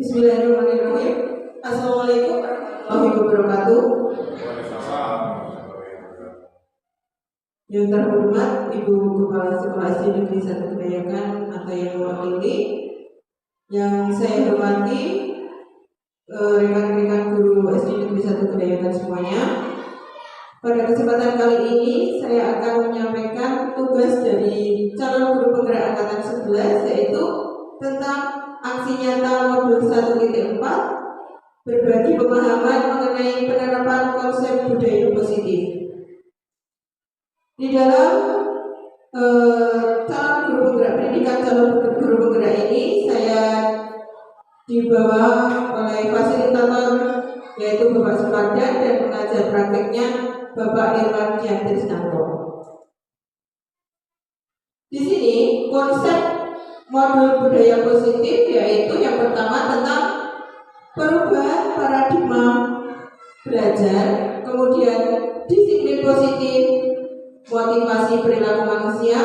Bismillahirrahmanirrahim. Assalamualaikum warahmatullahi wabarakatuh. Yang terhormat Ibu Kepala Sekolah SD Negeri 1 Kedayakan atau yang mewakili, yang saya hormati rekan-rekan guru SD Negeri 1 Kedayakan semuanya. Pada kesempatan kali ini saya akan menyampaikan tugas dari calon guru penggerak angkatan 11, yaitu tentang aksi nyata modul 1.4, berbagi pemahaman mengenai penerapan konsep budaya positif. Di dalam calon guru penggerak pendidikan calon guru penggerak ini, saya dibawa oleh fasilitator yaitu Bapak Supardan dan pengajar prakteknya Bapak Irwan Diantrisnanto. Di sini konsep modul budaya positif yaitu yang pertama tentang perubahan paradigma belajar, kemudian disiplin positif, motivasi perilaku manusia,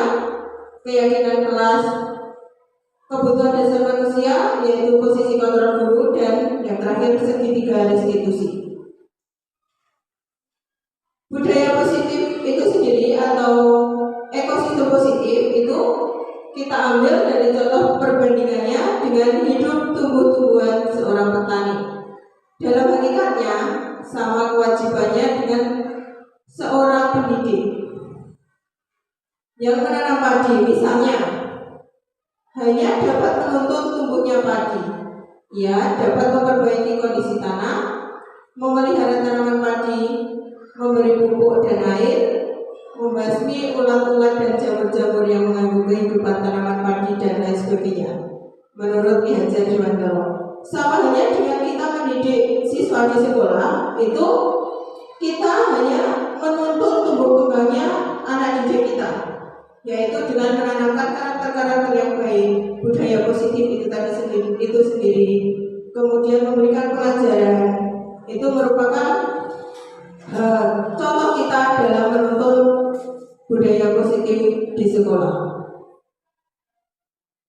keyakinan kelas, kebutuhan dasar manusia yaitu posisi kontrol guru, dan yang terakhir segitiga restitusi. Budaya positif itu sendiri atau ekosistem positif itu kita ambil dari contoh perbandingannya dengan hidup tumbuh-tumbuhan seorang petani. Dalam hakikatnya sama kewajibannya dengan seorang pendidik yang menanam padi. Misalnya hanya dapat menuntun tumbuhnya padi, ia dapat memperbaiki kondisi tanah, memelihara tanaman padi, memberi pupuk dan air, membasmi ulat-ulat dan jamur-jamur yang mengganggu kehidupan tanaman padi, dan lain sebagainya. Menurut Ki Hajar Dewantara, sama halnya dengan kita mendidik siswa di sekolah, itu kita hanya menuntun tumbuh kembangnya anak didik kita, yaitu dengan menanamkan karakter-karakter yang baik, budaya positif itu sendiri, kemudian memberikan pelajaran. Itu merupakan contoh kita dalam menuntun budaya positif di sekolah.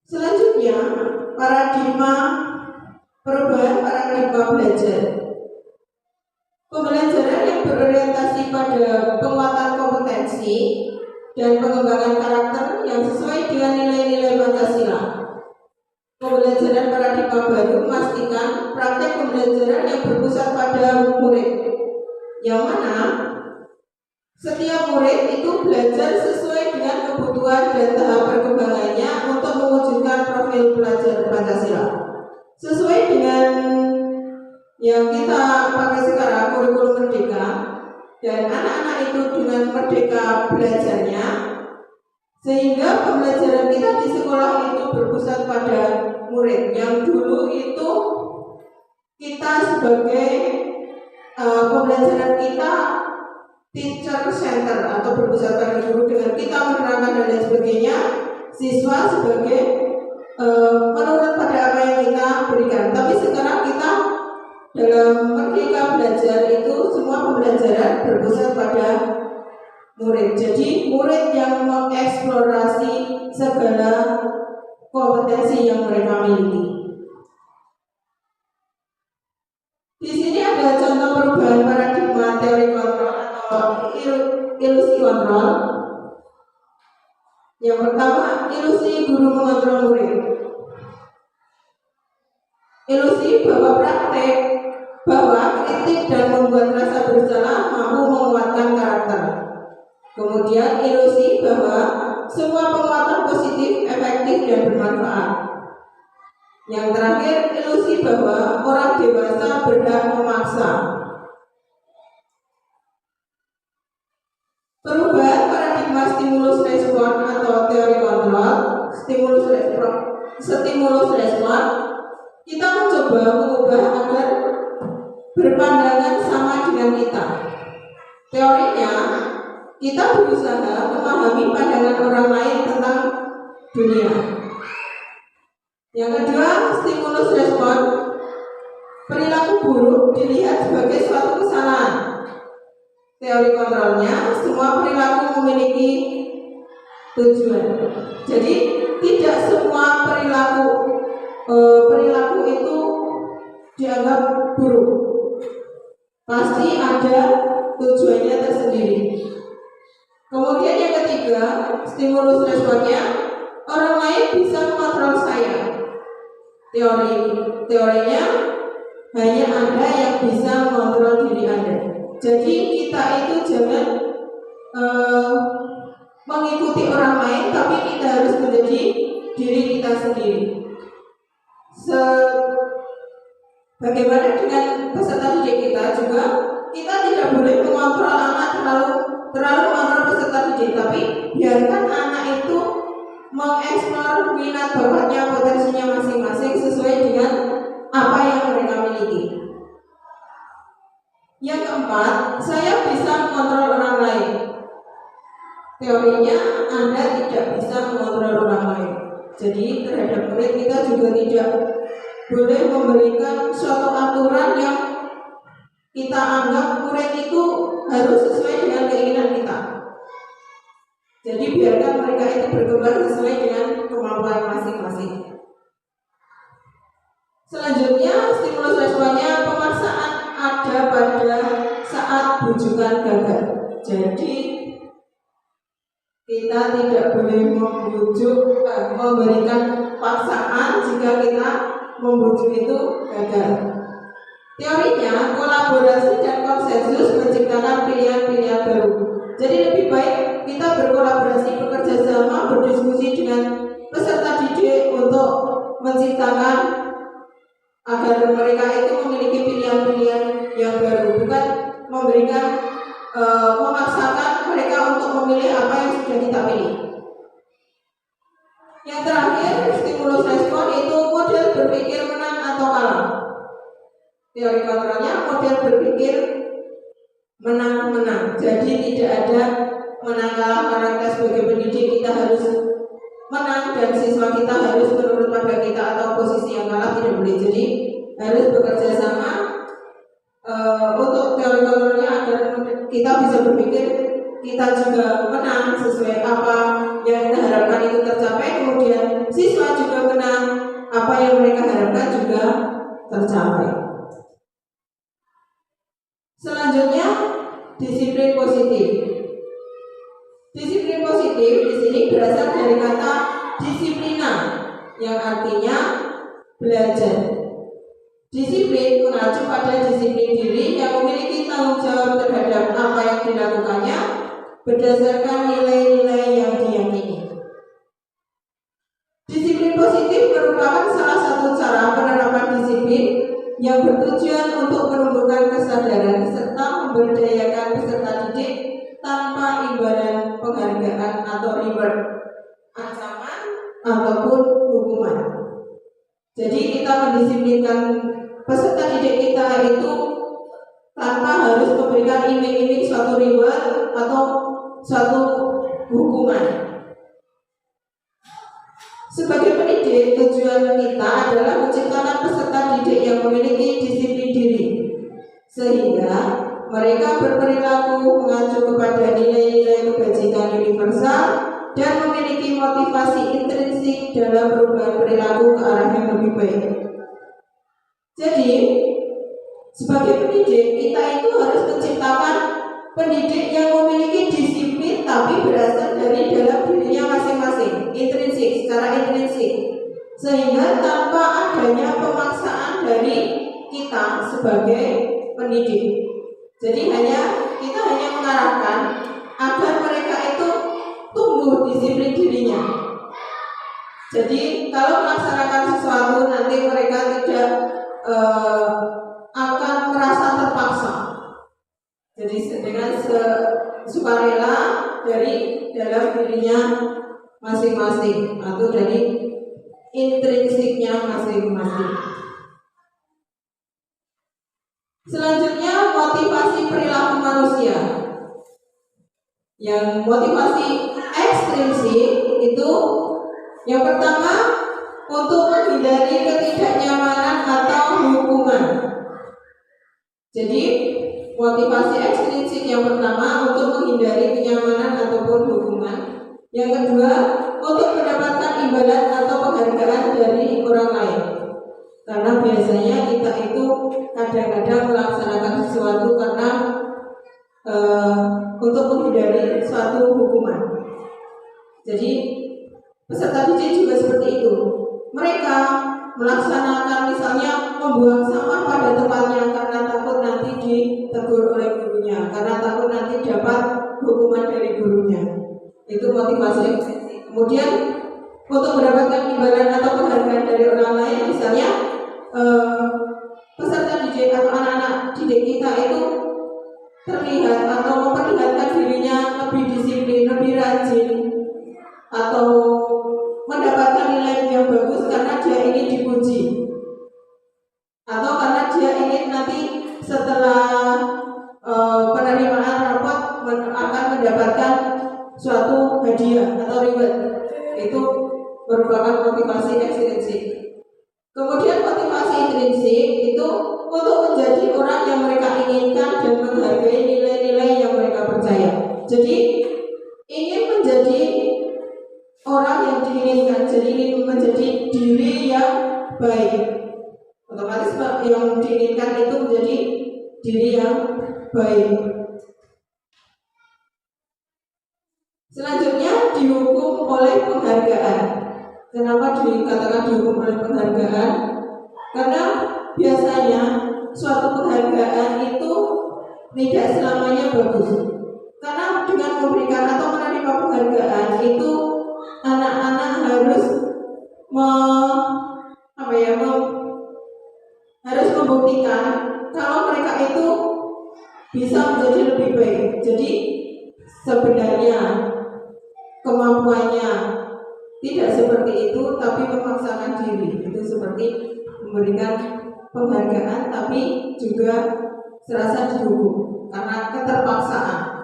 Selanjutnya, perubahan paradigma belajar. Pembelajaran yang berorientasi pada penguatan kompetensi dan pengembangan karakter yang sesuai dengan nilai-nilai Pancasila. Pembelajaran paradigma baru memastikan praktek pembelajaran yang berpusat pada murid, yang mana setiap murid itu belajar sesuai dengan kebutuhan dan tahap perkembangannya untuk mewujudkan profil pelajar Pancasila. Sesuai dengan yang kita pakai sekarang, kurikulum merdeka, dan anak-anak itu dengan merdeka belajarnya, sehingga pembelajaran kita di sekolah itu berpusat pada murid. Yang dulu itu kita sebagai pembelajaran kita teacher center atau berpusat pada guru, dengan kita menerangkan dan lain sebagainya, siswa sebagai menurut pada apa yang kita berikan. Tapi sekarang kita dalam merdeka belajar itu semua pembelajaran berpusat pada murid. Jadi murid yang mengeksplorasi segala kompetensi yang mereka miliki. Di sini ada contoh perubahan paradigma teori kontrol atau ilusi kontrol. Yang pertama, ilusi guru mengontrol murid. Ilusi bahwa kritik dan membuat rasa bersalah mampu menguatkan karakter. Kemudian ilusi bahwa semua penguatan positif, efektif, dan bermanfaat. Yang terakhir, ilusi bahwa orang dewasa berhak memaksa. Perubahan paradigma stimulus respon atau teori kontrol, stimulus respon, kita mencoba mengubah agar berpandangan sama dengan kita. Teorinya, kita berusaha memahami pandangan orang lain tentang dunia. Yang kedua, stimulus respon, perilaku buruk dilihat sebagai suatu kesalahan. Teori kontrolnya, semua perilaku memiliki tujuan. Jadi tidak semua perilaku itu dianggap buruk. Pasti ada tujuannya tersendiri. Kemudian yang ketiga, stimulus responnya, orang lain bisa mengontrol saya. Teorinya hanya Anda yang bisa mengontrol diri Anda. Jadi kita itu jangan mengikuti orang lain, tapi kita harus menjadi diri kita sendiri. Bagaimana dengan peserta didik kita juga, kita tidak boleh mengontrol anak terlalu mengontrol peserta didik, tapi biarkan anak itu mengeksplor minat bakatnya, potensinya masing-masing sesuai dengan apa yang mereka miliki. Yang keempat, saya bisa mengontrol orang lain. Teorinya Anda tidak bisa mengontrol orang lain. Jadi terhadap murid kita juga tidak boleh memberikan suatu aturan yang kita anggap murid itu harus sesuai dengan keinginan kita. Jadi biarkan mereka itu berkembang sesuai dengan kemampuan masing-masing. Selanjutnya, stimulus responnya, pemaksaan ada pada saat bujukan gagal. Jadi kita tidak boleh memberikan paksaan jika kita membujuk itu gagal. Teorinya, kolaborasi dan konsensus menciptakan pilihan-pilihan baru. Jadi lebih baik kita berkolaborasi, bekerja sama, berdiskusi dengan peserta didik untuk menciptakan agar mereka itu memiliki pilihan-pilihan yang baru, bukan memaksakan mereka untuk memilih apa yang sudah kita pilih. Yang terakhir, stimulus respon itu model berpikir menang atau kalah. Teori kontrolnya model berpikir menang-menang. Jadi tidak ada menang kalah, karena kita sebagai pendidik kita harus menang dan siswa kita harus menurut pada kita atau posisi yang kalah, tidak boleh. Jadi harus bekerja sama untuk teori kontrolnya agar kita bisa berpikir kita juga menang sesuai apa yang kita harapkan itu tercapai, kemudian siswa juga menang, apa yang mereka harapkan juga tercapai. Selanjutnya, disiplin positif. Disiplin positif di sini berasal dari kata disiplina, yang artinya belajar. Disiplin mengacu pada disiplin diri yang memiliki tanggung jawab terhadap apa yang dilakukannya berdasarkan nilai-nilai yang diyakini. Disiplin positif merupakan salah satu cara penerapan disiplin yang bertujuan untuk menumbuhkan kesadaran serta memberdayakan peserta didik tanpa imbalan penghargaan atau reward, ancaman ataupun hukuman. Jadi kita mendisiplinkan peserta didik kita itu tanpa harus memberikan iming-iming suatu reward atau suatu hukuman. Sebagai pendidik, tujuan kita adalah menciptakan peserta didik yang memiliki disiplin diri, sehingga mereka berperilaku mengacu kepada nilai-nilai kebajikan universal dan memiliki motivasi intrinsik dalam perubahan perilaku ke arah yang lebih baik. Jadi, sebagai pendidik, kita itu harus menciptakan pendidik yang memiliki disiplin tapi berasal dari dalam dirinya masing-masing, intrinsik, secara intrinsik, sehingga tanpa adanya pemaksaan dari kita sebagai pendidik. Jadi kita hanya mengarahkan agar mereka itu tumbuh disiplin dirinya. Jadi kalau melaksanakan sesuatu nanti mereka tidak akan merasa terpaksa. Jadi dengan sukarela dari dalam dirinya masing-masing atau dari intrinsiknya masing-masing. Selanjutnya, motivasi perilaku manusia. Yang motivasi ekstrinsik itu yang pertama untuk menghindari ketidaknyamanan atau hukuman. Jadi motivasi ekstrinsik yang pertama untuk menghindari kenyamanan ataupun hukuman. Yang kedua untuk mendapatkan imbalan atau penghargaan dari orang lain. Karena biasanya kita itu kadang-kadang melaksanakan sesuatu karena untuk menghindari suatu hukuman. Jadi peserta didik juga seperti itu. Mereka melaksanakan misalnya membuang sampah pada tempatnya karena takut nanti ditegur oleh gurunya, karena takut nanti dapat hukuman dari gurunya. Itu motivasi. Kemudian untuk mendapatkan imbalan atau penghargaan dari orang lain, misalnya peserta didik atau anak-anak didik kita itu terlihat atau memperlihatkan dirinya lebih disiplin, lebih rajin, atau mendapatkan nilai yang bagus karena dia ingin dipuji, atau karena dia ingin nanti setelah penerimaan rapot akan mendapatkan suatu hadiah atau reward. Itu merupakan motivasi ekstrinsik. Kemudian motivasi intrinsik itu untuk menjadi orang yang mereka inginkan dan menghargai nilai-nilai yang mereka percaya. Jadi ingin menjadi orang yang diinginkan, jadi ingin menjadi diri yang baik. Otomatis yang diinginkan itu menjadi diri yang baik. Selanjutnya dihukum oleh penghargaan. Kenapa dikatakan dihukum oleh penghargaan? Karena biasanya suatu penghargaan itu tidak selamanya bagus. Karena dengan memberikan atau menerima penghargaan itu anak-anak harus harus membuktikan kalau mereka itu bisa menjadi lebih baik. Jadi sebenarnya kemampuannya tidak seperti itu, tapi memaksakan diri. Itu seperti memberikan penghargaan, tapi juga serasa dihukum karena keterpaksaan.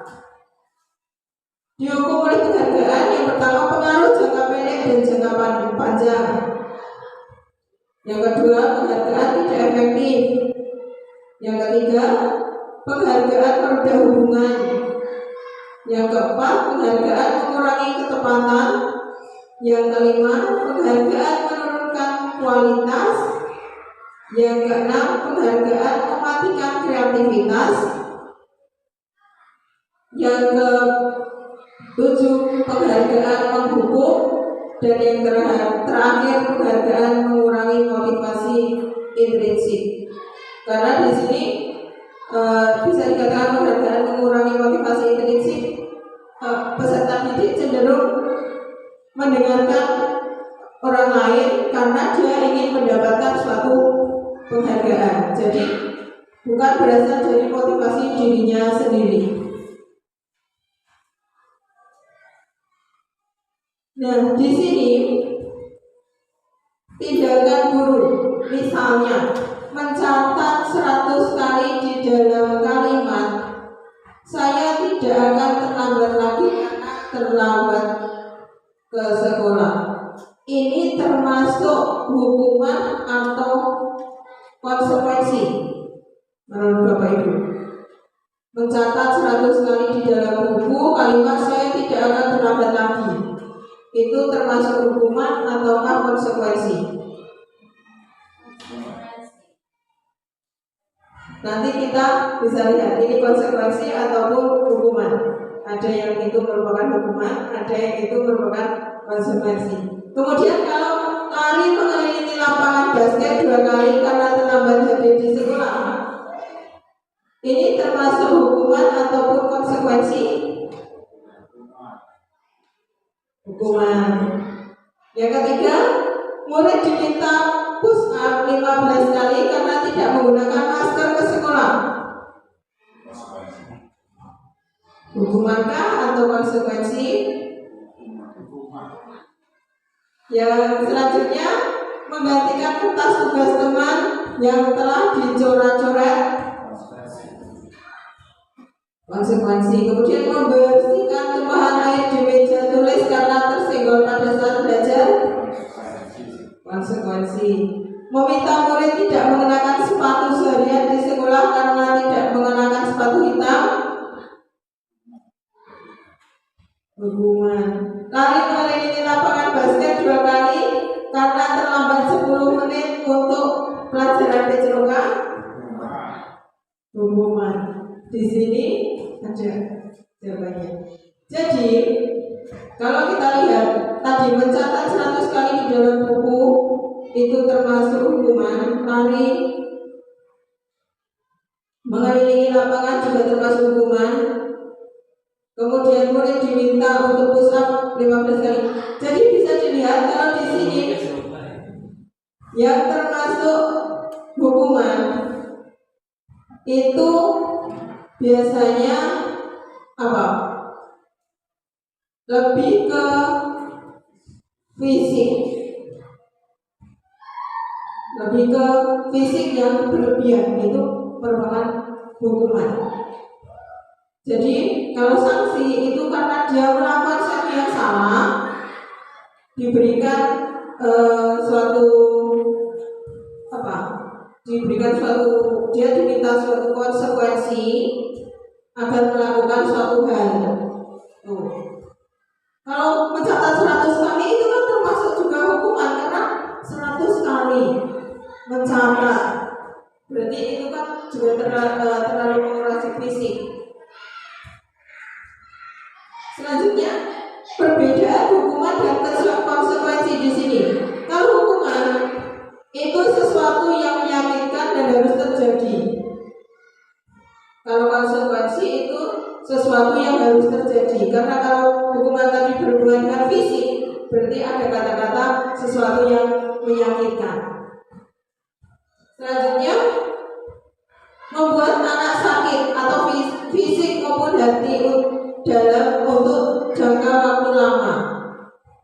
Dihukum oleh penghargaan yang pertama pengaruh jangka pendek dan jangka panjang. Yang kedua, penghargaan tidak efektif. Yang ketiga, penghargaan merusak hubungan. Yang keempat, penghargaan mengurangi ketepatan. Yang kelima, penghargaan menurunkan kualitas. Yang keenam, penghargaan mematikan kreativitas. Yang ketujuh, penghargaan menghukum. Dan yang terakhir, penghargaan mengurangi motivasi intrinsik. Karena di sini bisa dikatakan penghargaan mengurangi motivasi intrinsik, peserta didik cenderung mendengarkan orang lain karena dia ingin mendapatkan suatu penghargaan. Jadi bukan berasal dari motivasi dirinya sendiri. Nah, di sini tindakan guru, misalnya mencatat 100 kali di dalam kalimat, saya tidak akan terlambat lagi karena terlambat ke sekolah. Ini termasuk hukuman atau konsekuensi menurut Bapak Ibu? Mencatat 100 kali di dalam buku kalimat saya tidak akan terlambat lagi, itu termasuk hukuman ataukah konsekuensi? Nanti kita bisa lihat ini konsekuensi ataupun hukuman. Ada yang itu merupakan hukuman, ada yang itu merupakan konsekuensi. Kemudian kalau lari mengelilingi lapangan basket 2 kali karena terlambat hadir di sekolah, ini termasuk hukuman ataupun konsekuensi? Hukuman. Yang ketiga, murid diminta push up 15 kali karena tidak menggunakan masker ke sekolah. Hukumankah atau konsekuensi? Yang selanjutnya, menggantikan kertas tugas teman yang telah dicoret-coret. Konsekuensi. Kemudian membersihkan tumpahan air di meja tulis karena tersenggol pada saat belajar. Konsekuensi. Meminta murid tidak mengenakan sepatu seharian di sekolah karena tidak mengenakan sepatu hitam. Hukuman. Lari mengelilingi lapangan basket 2 kali karena terlambat 10 menit untuk pelajaran PCOK? Hukuman. Di sini ada jawabannya. Jadi kalau kita lihat tadi mencatat 100 kali di dalam buku itu termasuk hukuman, lari mengelilingi lapangan juga termasuk hukuman. Kemudian murid diminta untuk push up 15 kali. Jadi bisa dilihat kalau di sini yang termasuk hukuman itu biasanya apa? Lebih ke fisik, lebih ke fisik yang berlebihan, itu merupakan hukuman. Jadi kalau sanksi itu karena dia melakukan sesuatu yang salah, diberikan suatu apa? Diberikan suatu, dia diminta suatu konsekuensi agar melakukan suatu hal. Kalau mencatat 100 kali itu kan termasuk juga hukuman karena 100 kali mencatat. Berarti itu kan juga terlalu mengurangi fisik. Selanjutnya, perbedaan hukuman dan konsekuensi di sini. Kalau hukuman itu sesuatu yang menyakitkan dan harus terjadi. Kalau konsekuensi itu sesuatu yang harus terjadi. Karena kalau hukuman tadi berhubungan dengan fisik, berarti ada kata-kata sesuatu yang menyakitkan. Selanjutnya, membuat anak sakit atau fisik maupun hati dalam untuk jangka waktu lama.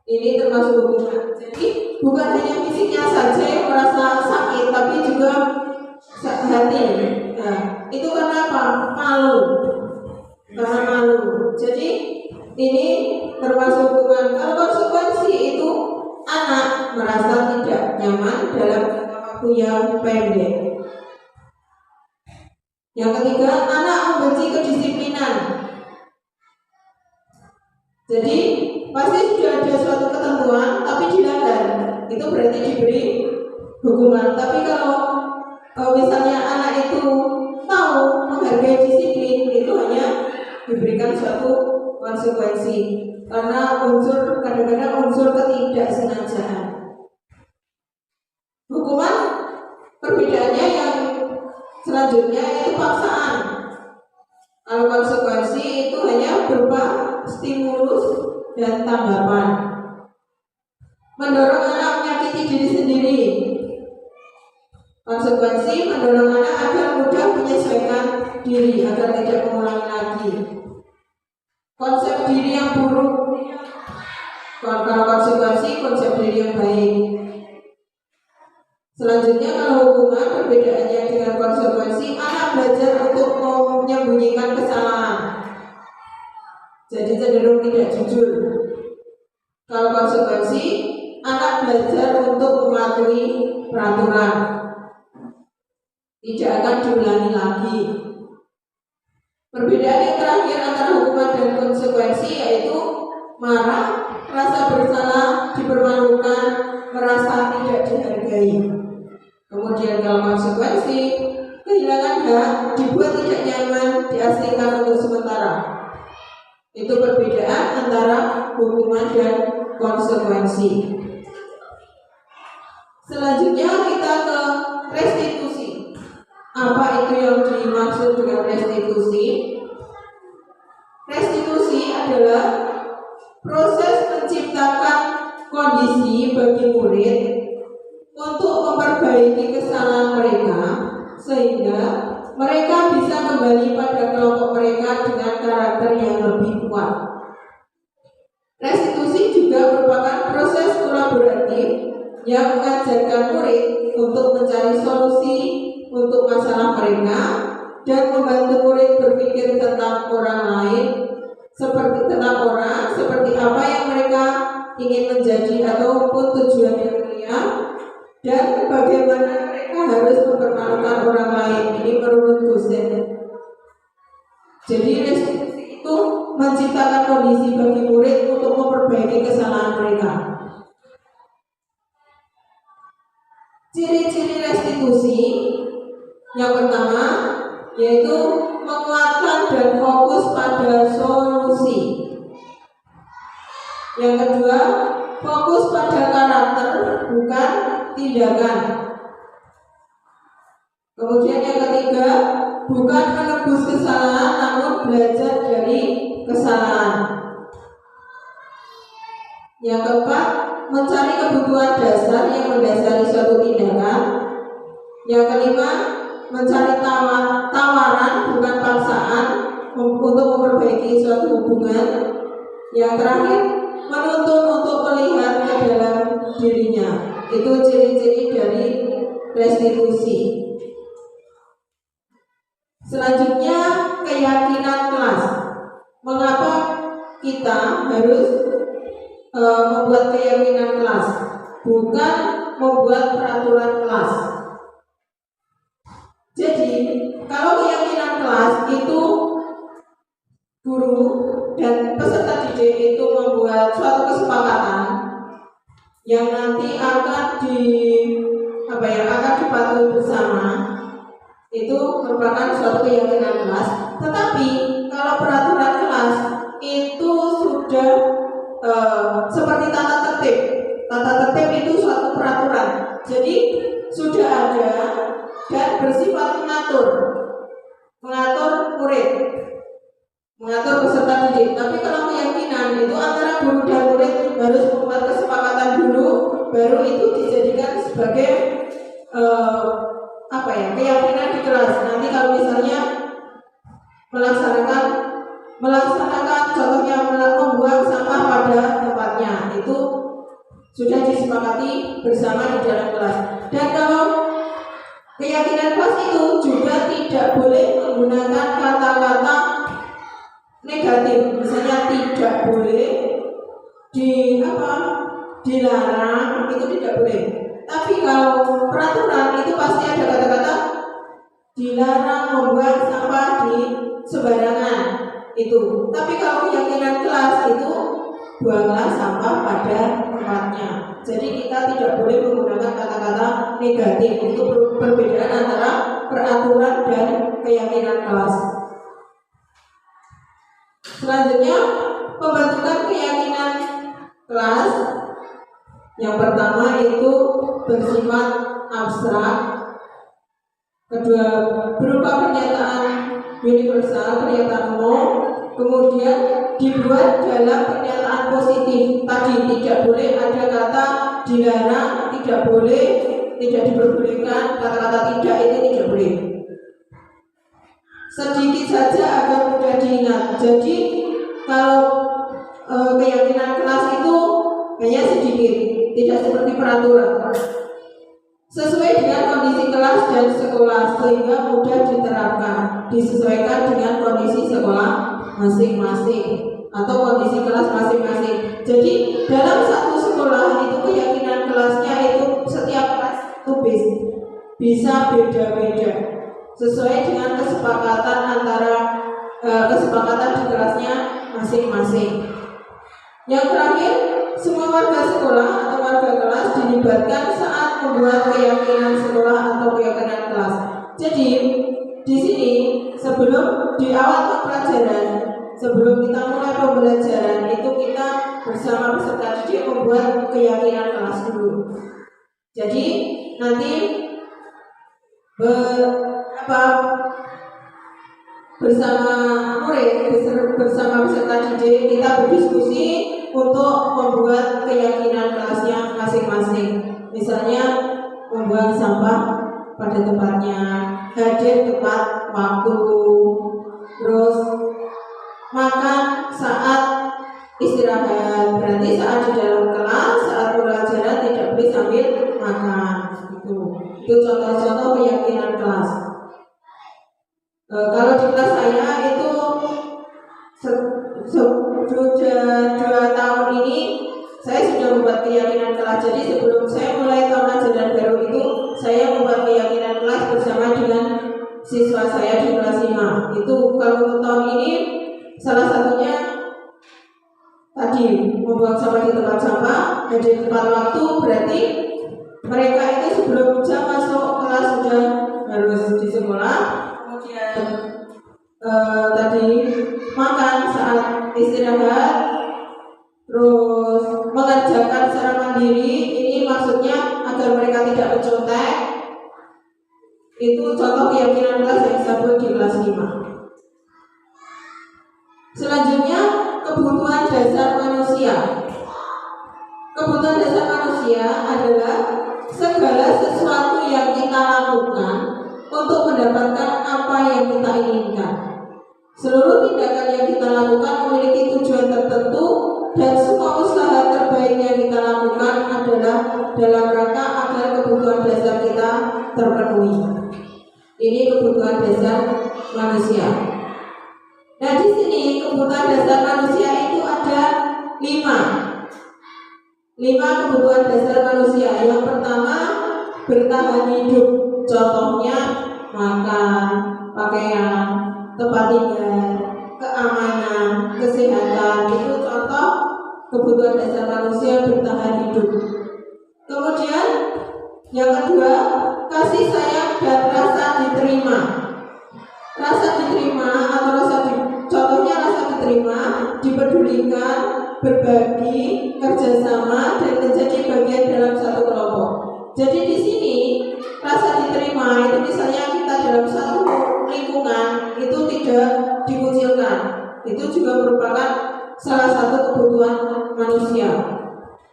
Ini termasuk hukuman. Jadi bukan hanya fisiknya saja yang merasa sakit, tapi juga hati. Nah, itu karena apa? Malu. Karena malu. Jadi ini termasuk hukuman. Kalau konsekuensi itu anak merasa tidak nyaman dalam jangka waktu yang pendek. Yang ketiga, anak membenci kedisiplinan. Jadi pasti sudah ada suatu ketentuan tapi dilanggar, itu berarti diberi hukuman. Tapi kalau misalnya anak itu tahu menghargai disiplin, itu hanya diberikan suatu konsekuensi karena kadang-kadang unsur ketidaksengajaan. Hukuman perbedaannya yang selanjutnya itu paksaan. Kalau konsekuensi itu hanya berupa stimulus dan tanggapan. Mendorong anak menyakiti diri sendiri. Konsekuensi mendorong anak agar mudah menyesuaikan diri agar tidak mengulangi lagi. Konsep diri yang buruk. Kalau konsekuensi konsep diri yang baik. Selanjutnya kalau hukuman perbedaannya dengan konsekuensi, anak belajar untuk menyembunyikan kesalahan. Jadi cenderung tidak jujur. Kalau konsekuensi, anak belajar untuk mematuhi peraturan. Tidak akan diulangi lagi. Perbedaan yang terakhir antara hukuman dan konsekuensi yaitu marah, rasa bersalah, dipermalukan, merasa tidak dihargai. Kemudian kalau konsekuensi, kehilangan hak, dibuat tidak nyaman, diasingkan untuk sementara. Itu perbedaan antara hukuman dan konsekuensi. Selanjutnya kita ke restitusi. Apa itu yang dimaksud dengan restitusi? Restitusi adalah proses menciptakan kondisi bagi murid untuk memperbaiki kesalahan mereka sehingga mereka bisa kembali pada kelompok mereka dengan karakter yang lebih kuat. Restitusi juga merupakan proses kolaboratif yang mengajarkan murid untuk mencari solusi untuk masalah mereka dan membantu murid berpikir tentang orang lain, seperti apa yang mereka ingin menjadi ataupun tujuan yang mulia, dan bagaimana mereka harus mempermalukan orang lain. Ini menurut dosen. Jadi restitusi itu menciptakan kondisi bagi murid untuk memperbaiki kesalahan mereka. Ciri-ciri restitusi yang pertama yaitu menguatkan dan fokus pada solusi. Yang kedua, fokus pada karakter bukan tindakan. Kemudian yang ketiga, bukan menebus kesalahan namun belajar dari kesalahan. Yang keempat, mencari kebutuhan dasar yang mendasari suatu tindakan. Yang kelima, mencari tawaran bukan paksaan untuk memperbaiki suatu hubungan. Yang terakhir, menuntun untuk melihat ke dalam dirinya. Itu ciri-ciri dari restitusi. Selanjutnya, keyakinan kelas. Mengapa kita harus membuat keyakinan kelas, bukan membuat peraturan kelas? Jadi, kalau keyakinan kelas itu guru dan peserta didik itu membuat suatu kesepakatan yang nanti akan dipatuhi bersama, itu merupakan suatu keyakinan kelas. Tetapi kalau peraturan kelas itu sudah seperti tata tertib. Tata tertib itu suatu peraturan. Jadi sudah ada dan bersifat mengatur murid, mengatur peserta didik. Tapi kalau keyakinan itu antara guru dan murid harus membuat kesepakatan dulu, baru itu dijadikan sebagai keyakinan di kelas. Nanti kalau misalnya melaksanakan contohnya membuang sampah pada tempatnya, itu sudah disepakati bersama di dalam kelas. Dan kalau keyakinan kelas itu juga tidak boleh menggunakan kata-kata negatif. Misalnya tidak boleh dilarang, itu tidak boleh. Tapi kalau peraturan itu pasti ada kata-kata dilarang membuang sampah di sembarangan itu. Tapi kalau keyakinan kelas itu buanglah sampah pada tempatnya. Jadi kita tidak boleh menggunakan kata-kata negatif. Itu perbedaan antara peraturan dan keyakinan kelas. Selanjutnya, pembentukan keyakinan kelas. Yang pertama itu bersifat abstrak. Kedua, berupa pernyataan universal, pernyataan umum. Kemudian dibuat dalam pernyataan positif. Tadi tidak boleh ada kata dilarang, tidak boleh, tidak diperbolehkan, kata-kata tidak itu tidak boleh. Sedikit saja agar mudah diingat. Jadi kalau keyakinan kelas itu hanya sedikit, tidak seperti peraturan. Sesuai dengan kondisi kelas dan sekolah sehingga mudah diterapkan, disesuaikan dengan kondisi sekolah masing-masing atau kondisi kelas masing-masing. Jadi dalam satu sekolah itu keyakinan kelasnya itu setiap kelas itu bisa beda-beda sesuai dengan kesepakatan kesepakatan di kelasnya masing-masing. Yang terakhir, semua warga sekolah atau warga kelas dilibatkan saat membuat keyakinan sekolah atau keyakinan kelas. Jadi di sini sebelum di awal pelajaran, sebelum kita mulai pembelajaran itu kita bersama peserta didik membuat keyakinan kelas dulu. Jadi nanti bersama murid, bersama peserta didik kita berdiskusi untuk membuat keyakinan kelasnya masing-masing. Misalnya membuang sampah pada tempatnya, hadir tepat waktu, terus makan saat istirahat. Berarti saat di dalam kelas, saat pelajaran tidak boleh sambil makan. Itu contoh-contoh keyakinan kelas. Kalau di kelas saya itu sudah 2 tahun ini saya sudah membuat keyakinan kelas. Jadi sebelum saya mulai tahun ajaran baru itu, saya membuat keyakinan kelas bersama dengan siswa saya di kelas 5. Itu kalau untuk tahun ini salah satunya tadi membuang sampah di tempat sampah dan di tempat waktu, berarti Mereka itu sebelum jam masuk kelas sudah harus di sekolah, kemudian tadi makan saat istirahat, terus mengerjakan secara mandiri. Ini maksudnya agar mereka tidak mencontek. Itu contoh keyakinan kelas yang disebut di kelas 5. Selanjutnya, kebutuhan dasar manusia. Kebutuhan dasar manusia adalah segala sesuatu yang kita lakukan untuk mendapatkan apa yang kita inginkan. Seluruh tindakan yang kita lakukan memiliki tujuan tertentu, dan semua usaha terbaik yang kita lakukan adalah dalam rangka agar kebutuhan dasar kita terpenuhi. Ini kebutuhan dasar manusia. Nah, di sini kebutuhan dasar manusia itu ada 5 kebutuhan dasar manusia. Yang pertama, bertahan hidup. Contohnya makan, pakaian, tempat tinggal, keamanan, kesehatan. Itu contoh kebutuhan dasar manusia bertahan hidup. Kemudian yang kedua, kasih sayang dan rasa diterima. Rasa diterima atau contohnya rasa diterima, dipedulikan, berbagi, kerjasama, dan menjadi bagian dalam satu kelompok. Jadi di sini rasa diterima itu misalnya kita dalam satu lingkungan itu tidak dikucilkan. Itu juga merupakan salah satu kebutuhan manusia.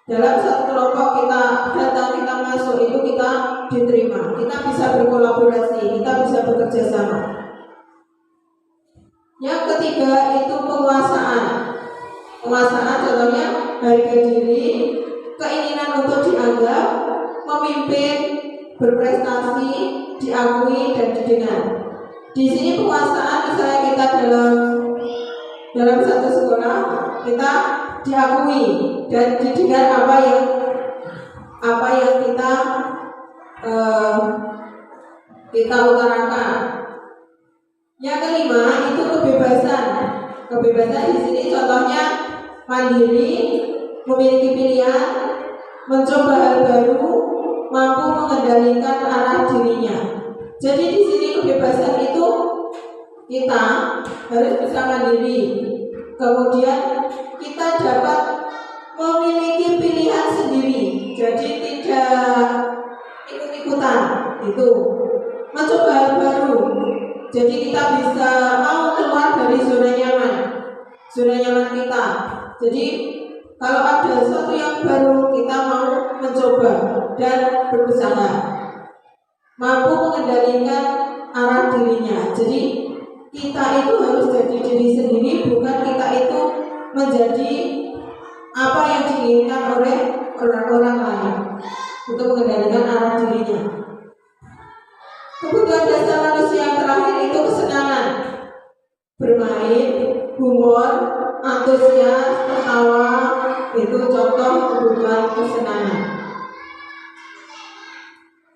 Dalam satu kelompok kita datang, kita masuk, itu kita diterima. Kita bisa berkolaborasi, kita bisa bekerja sama. Yang ketiga itu penguasaan. Penguasaan contohnya harga diri, keinginan untuk dianggap, memimpin, berprestasi, diakui dan didengar. Di sini penguasaan, misalnya kita dalam satu sekolah, kita diakui dan didengar apa yang kita utarakan. Yang kelima itu kebebasan. Kebebasan di sini contohnya mandiri, memiliki pilihan, mencoba hal baru, mampu mengendalikan arah dirinya. Jadi di sini kebebasan itu kita harus bisa mandiri. Kemudian kita dapat memiliki pilihan sendiri. Jadi tidak ikut-ikutan. Itu mencoba hal baru. Jadi kita bisa mau keluar dari zona nyaman kita. Jadi kalau ada sesuatu yang baru, kita mau mencoba dan berusaha, mampu mengendalikan arah dirinya. Jadi kita itu harus jadi diri sendiri, bukan kita itu menjadi apa yang diinginkan oleh orang-orang lain. Untuk mengendalikan arah dirinya. Kebutuhan dasar manusia yang terakhir itu kesenangan, bermain, humor, antusias, tertawa. Itu contoh kebutuhan kesenangan.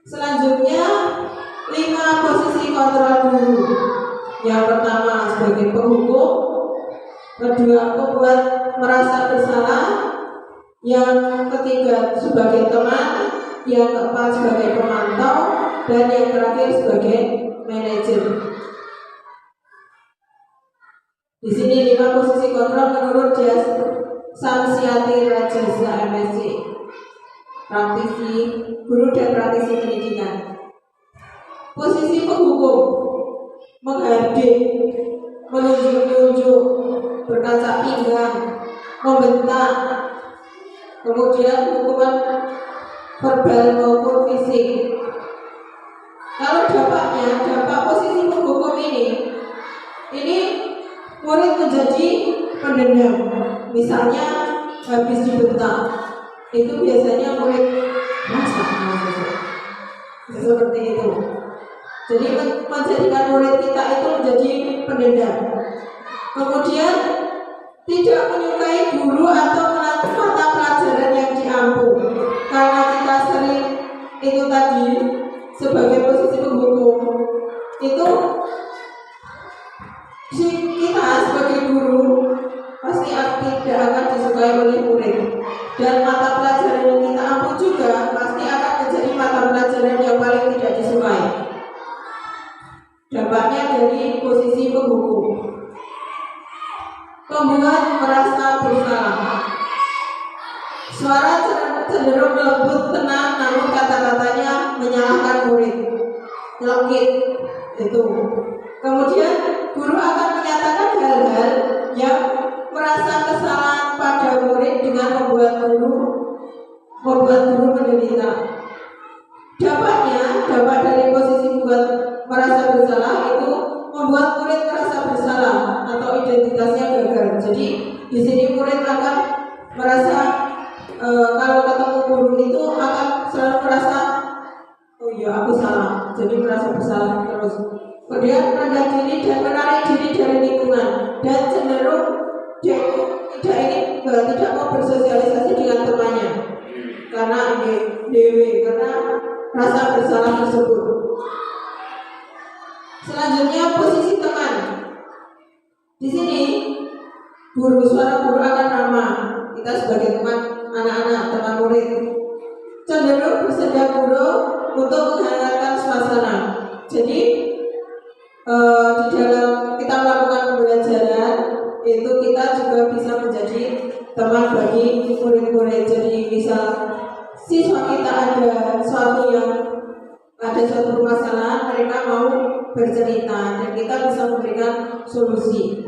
Selanjutnya 5 posisi kontrol guru. Yang pertama sebagai penghukum, kedua membuat merasa bersalah, yang ketiga sebagai teman, yang keempat sebagai pemantau, dan yang terakhir sebagai manajer. Di sini 5 posisi kontrol menurut Dias Samsiati Rajasa MSc, praktisi guru dan praktisi pendidikan. Posisi penghukum, menghardik, menunjuk-nunjuk, berkaca pinggang, membentak, kemudian hukuman verbal maupun fisik. Kalau dampak posisi penghukum ini murid menjadi pendendam. Misalnya habis dibentak, itu biasanya murid merasa seperti itu. Jadi menjadikan murid kita itu menjadi pendendam. Kemudian tidak menyukai guru atau mata pelajaran yang diampu, karena kita sering itu tadi sebagai posisi penghukum. Itu kita sebagai guru pasti tidak akan disukai oleh murid, dan mata pelajaran yang kita ampu juga pasti akan menjadi paling tidak disukai. Dampaknya dari posisi penghukum. Pembuat merasa bersalah. Suara cenderung lembut, tenang, namun kata-katanya menyalahkan murid. Lekit itu. Kemudian guru akan menyatakan hal-hal yang merasa kesalahan pada murid dengan membuat guru menderita. Dampak dari posisi membuat merasa bersalah itu membuat murid merasa bersalah atau identitasnya gagal. Jadi di sini murid akan merasa kalau ketemu guru itu akan selalu merasa, oh iya aku salah, jadi merasa bersalah terus. Kemudian rendah diri dan menarik diri dari lingkungan dan cenderung dia itu tidak mau bersosialisasi dengan temannya karena karena rasa bersalah tersebut. Selanjutnya posisi teman. Di sini suara guru akan ramah. Kita sebagai teman anak-anak, teman murid, cenderung bersedia guru untuk menghangatkan suasana. Jadi di dalam kita melakukan pembelajaran itu kita juga bisa menjadi teman bagi murid-murid. Jadi misal siswa kita ada suatu permasalahan, mereka mau bercerita dan kita bisa memberikan solusi.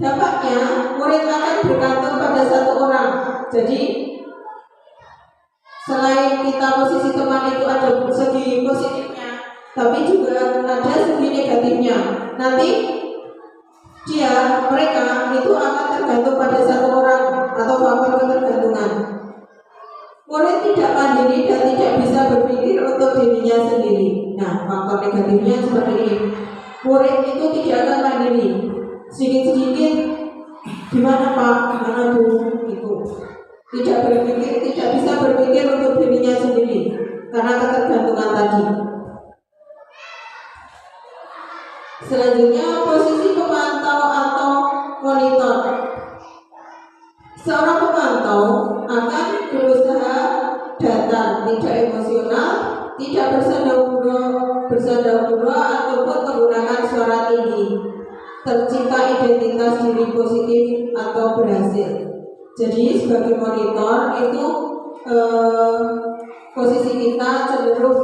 Dampaknya murid akan bergantung pada satu orang. Jadi selain kita posisi teman itu ada segi positifnya, tapi juga ada segi negatifnya. Nanti mereka itu akan tergantung pada satu orang atau faktor ketergantungan. Murid tidak mandiri dan tidak bisa berpikir untuk dirinya sendiri. Nah, faktor negatifnya seperti ini. Murid itu tidak akan mandiri. Sedikit-sedikit, gimana Pak, gimana Bu, itu tidak bisa berpikir untuk dirinya sendiri karena ketergantungan tadi. Selanjutnya posisi pemantau atau monitor. Seorang pemantau akan berusaha datar, tidak emosional, tidak bersandar-gurau ataupun menggunakan suara tinggi. Tercipta identitas diri positif atau berhasil. Jadi sebagai monitor itu posisi kita cenderung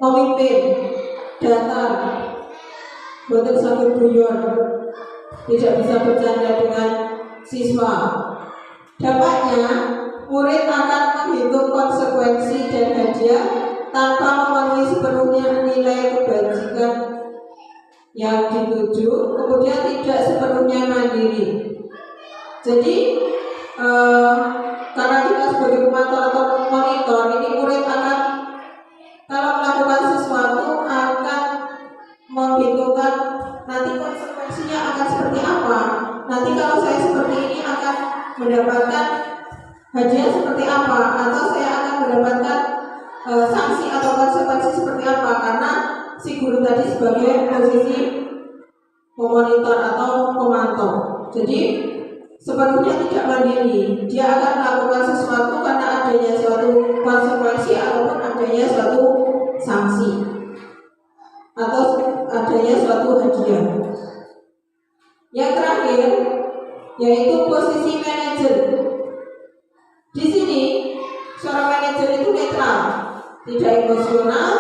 memimpin, datar, boten sambil guyon, tidak bisa bercanda dengan siswa. Dampaknya murid akan menghitung konsekuensi dan hadiah tanpa memenuhi sepenuhnya nilai kebajikan yang dituju, kemudian tidak sepenuhnya mandiri. Jadi karena kita sebagai pemantau atau monitor, ini murid akan kalau melakukan sesuatu akan menghitungkan nanti konsekuensinya akan seperti apa. Nanti kalau saya seperti ini akan mendapatkan hadiah seperti apa, atau saya akan mendapatkan sanksi atau konsekuensi seperti apa, karena si guru tadi sebagai posisi memonitor atau pemantau. Jadi sepenuhnya tidak mandiri, dia akan melakukan sesuatu karena adanya suatu konsekuensi ataupun adanya suatu sanksi atau adanya suatu hadiah. Yang terakhir yaitu posisi manajer. Di sini seorang manajer itu netral, tidak emosional,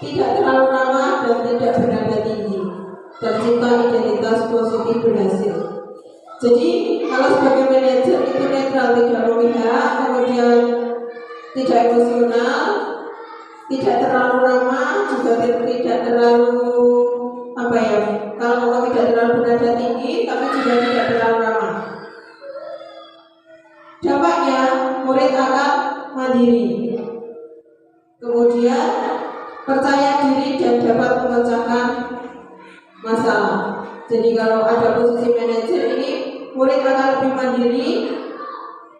tidak terlalu ramah dan tidak bernada tinggi. Tercipta identitas positif berhasil. Jadi kalau sebagai manajer itu netral, tidak memihak, kemudian tidak emosional, tidak terlalu ramah, juga tidak terlalu kalau tidak terlalu bernada tinggi, tapi juga tidak terlalu ramah. Dampaknya murid akan mandiri, kemudian percaya diri dan dapat memecahkan masalah. Jadi kalau ada posisi manajer ini, murid akan lebih mandiri,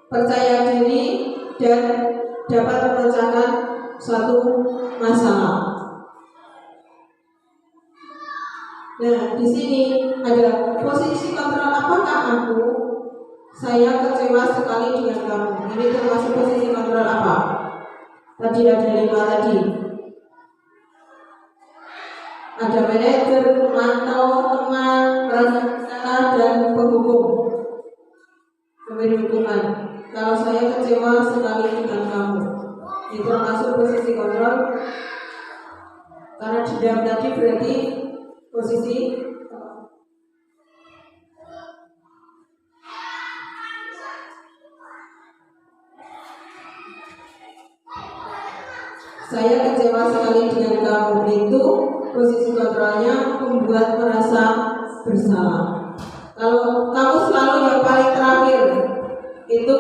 percaya diri dan dapat memecahkan suatu masalah. Nah, di sini ada posisi kontrol. Apakah saya kecewa sekali dengan kamu? Ini termasuk posisi kontrol apa? Tadi ada 5 tadi. Ada manajer, pemantau, teman, merasa bersalah, dan penghukum. Memberi hukuman. Kalau saya kecewa sekali dengan kamu, itu termasuk posisi kontrol. Karena dendam tadi berarti posisi saya kecewa sekali dengan kamu, itu posisi kontrolnya membuat merasa bersalah. Kalau kamu selalu yang paling terakhir, itu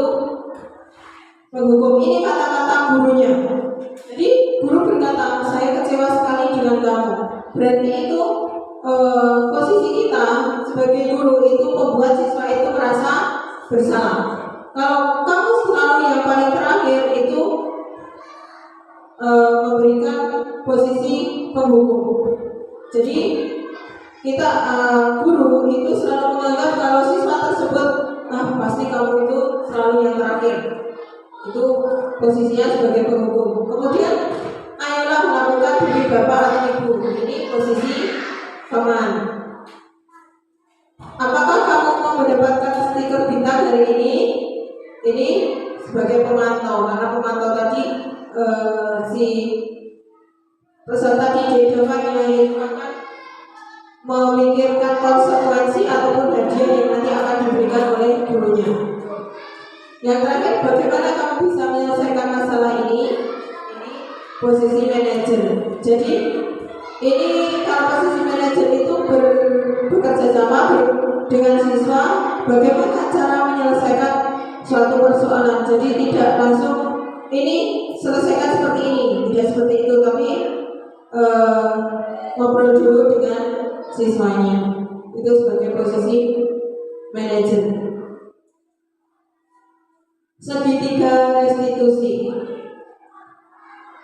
menghukum. Ini kata-kata gurunya. Jadi guru berkata, saya kecewa sekali dengan kamu. Berarti itu posisi kita sebagai guru itu membuat siswa itu merasa bersalah. Kalau kamu selalu yang paling terakhir, itu memberikan posisi penghukum. Jadi kita guru itu selalu menganggap kalau siswa tersebut pasti kamu itu selalu yang terakhir, itu posisinya sebagai penghukum. Kemudian ayolah melakukan demi bapak atau ibu, ini posisi teman. Apakah kamu mau mendapatkan stiker bintang hari ini? Ini sebagai pemantau, karena pemantau tadi si peserta didik yang akan memikirkan konsekuensi ataupun hadiah yang nanti akan diberikan oleh gurunya. Yang terakhir, bagaimana kamu bisa menyelesaikan masalah ini? Ini posisi manajer. Jadi ini kalau posisi manajer itu bekerja sama dengan siswa, bagaimana cara menyelesaikan suatu persoalan. Jadi tidak langsung ini selesaikan seperti ini, tidak seperti itu, tapi ngobrol dulu dengan siswanya. Itu sebagai posisi manajer. Segitiga restitusi.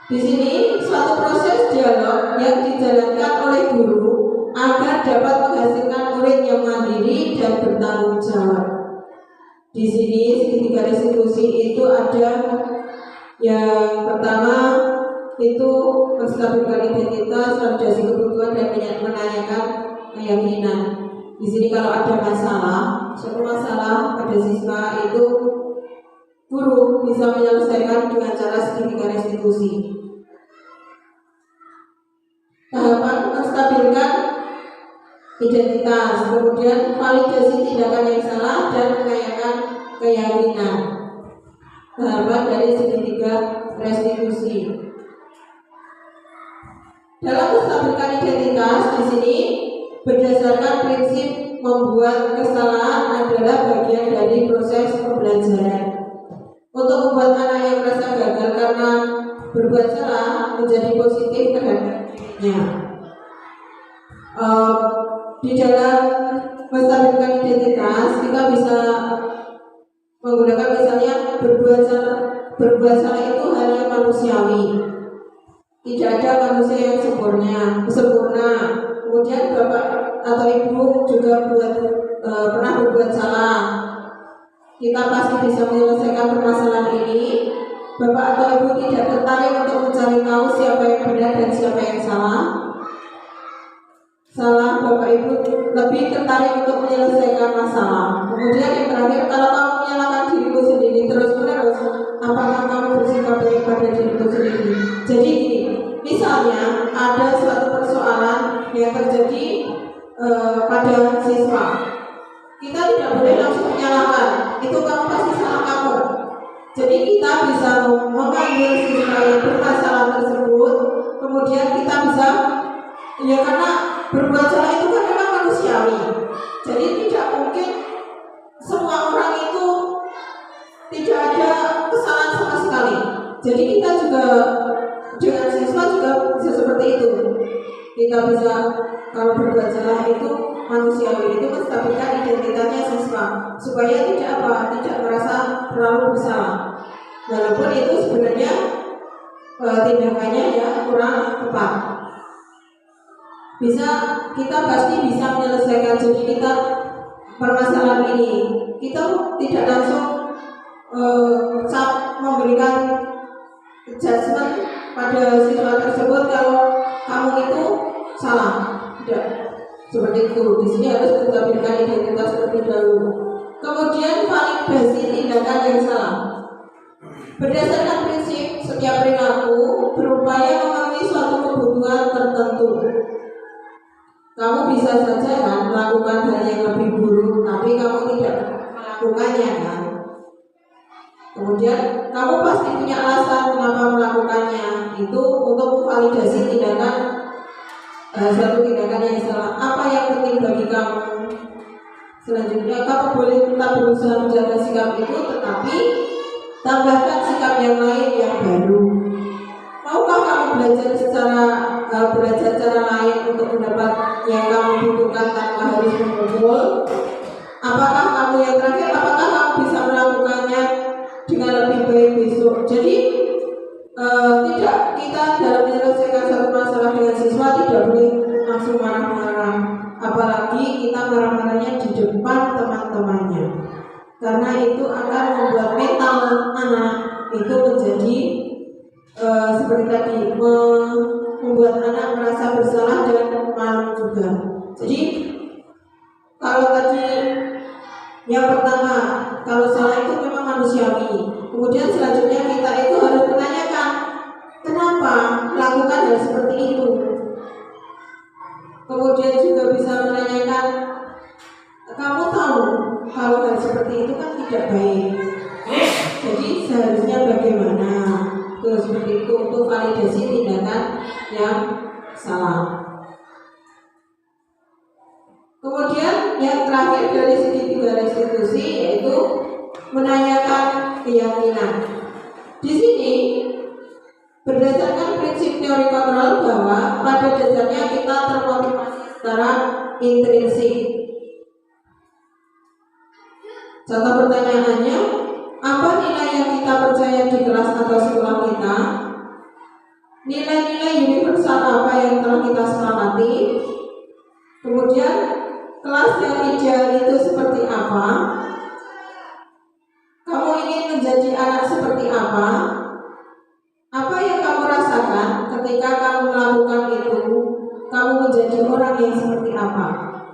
Di sini suatu proses dialog yang dijalankan oleh guru agar dapat menghasilkan murid yang mandiri dan bertanggung jawab. Di sini segitiga restitusi itu ada yang pertama itu menstabilkan identitas, validasi kebutuhan, dan menanyakan keyakinan. Di sini kalau ada masalah, suatu masalah pada siswa itu guru bisa menyelesaikan dengan cara segitiga restitusi. Tahapan menstabilkan identitas, kemudian validasi tindakan yang salah, dan menanyakan keyakinan. Tahapan dari segitiga restitusi. Dalam menstabilkan identitas di sini berdasarkan prinsip membuat kesalahan adalah bagian dari proses pembelajaran. Untuk membuat anak yang merasa gagal karena berbuat salah menjadi positif terhadap dirinya. Di dalam menstabilkan identitas kita bisa menggunakan misalnya berbuat salah itu hal yang manusiawi. Tidak ada manusia yang sempurna. Kemudian bapak atau ibu juga pernah berbuat salah. Kita pasti bisa menyelesaikan permasalahan ini. Bapak atau ibu tidak tertarik untuk mencari tahu siapa yang benar dan siapa yang salah. Bapak ibu lebih tertarik untuk menyelesaikan masalah. Kemudian yang terakhir, kalau kamu menyalahkan dirimu sendiri terus-menerus, apakah kamu bersikap baik pada dirimu sendiri? Jadi misalnya ada suatu persoalan yang terjadi pada siswa, kita tidak boleh langsung menyalahkan, itu kamu pasti salah kamu. Jadi kita bisa memanggil siswa yang bermasalah tersebut, kemudian kita bisa, ya karena berbuat salah itu kan memang manusiawi. Jadi tidak mungkin semua orang itu tidak ada kesalahan sama sekali. Jadi kita juga dengan siswa juga bisa seperti itu. Kita bisa kalau berbuat salah itu manusiawi, itu menstabilkan identitasnya siswa supaya tidak merasa terlalu bersalah. Walaupun itu sebenarnya tindakannya ya kurang tepat. Kita pasti bisa menyelesaikan. Jadi kita permasalahan ini kita tidak langsung memberikan judgement pada siswa tersebut kalau kamu itu salah. Tidak seperti itu. Di sini harus menstabilkan identitas terlebih dahulu. Kemudian validasi tindakan yang salah. Berdasarkan prinsip setiap perilaku berupaya memenuhi suatu kebutuhan tertentu. Kamu bisa saja kan melakukan hal yang lebih buruk, tapi kamu tidak melakukannya kan. Kemudian kamu pasti punya alasan kenapa melakukannya. Itu untuk memvalidasi tindakan suatu tindakan yang salah. Apa yang penting bagi kamu? Selanjutnya kamu boleh tetap berusaha menjaga sikap itu, tetapi tambahkan sikap yang lain yang baru. Maukah kamu belajar cara lain untuk mendapat yang kamu butuhkan tanpa harus memukul? Apakah kamu yang terakhir, apakah kamu bisa melakukannya dengan lebih baik besok? Jadi tidak, kita dalam menyelesaikan satu masalah dengan siswa tidak boleh langsung marah-marah, apalagi kita marah-marahnya di depan teman-temannya, karena itu akan membuat mental anak itu menjadi seperti tadi, membuat anak merasa bersalah dan malu juga. Jadi kalau tadi yang pertama, kalau salah itu memang manusiawi. Kemudian selanjutnya kita itu harus menanyakan kenapa melakukan hal seperti itu. Kemudian juga bisa menanyakan, kamu tahu kalau hal seperti itu kan tidak baik, jadi seharusnya bagaimana? Seperti itu untuk validasi tindakan yang salah. Kemudian yang terakhir dari segitiga restitusi yaitu menanyakan keyakinan. Di sini berdasarkan prinsip teori kontrol bahwa pada dasarnya kita termotivasi secara intrinsik. Contoh pertanyaannya, apa nilai yang kita percaya di kelas atau sekolah kita? Nilai-nilai universal apa yang telah kita sepakati? Kemudian kelas yang ideal itu seperti apa? Kamu ingin menjadi anak seperti apa? Apa yang kamu rasakan ketika kamu melakukan itu? Kamu menjadi orang yang seperti apa?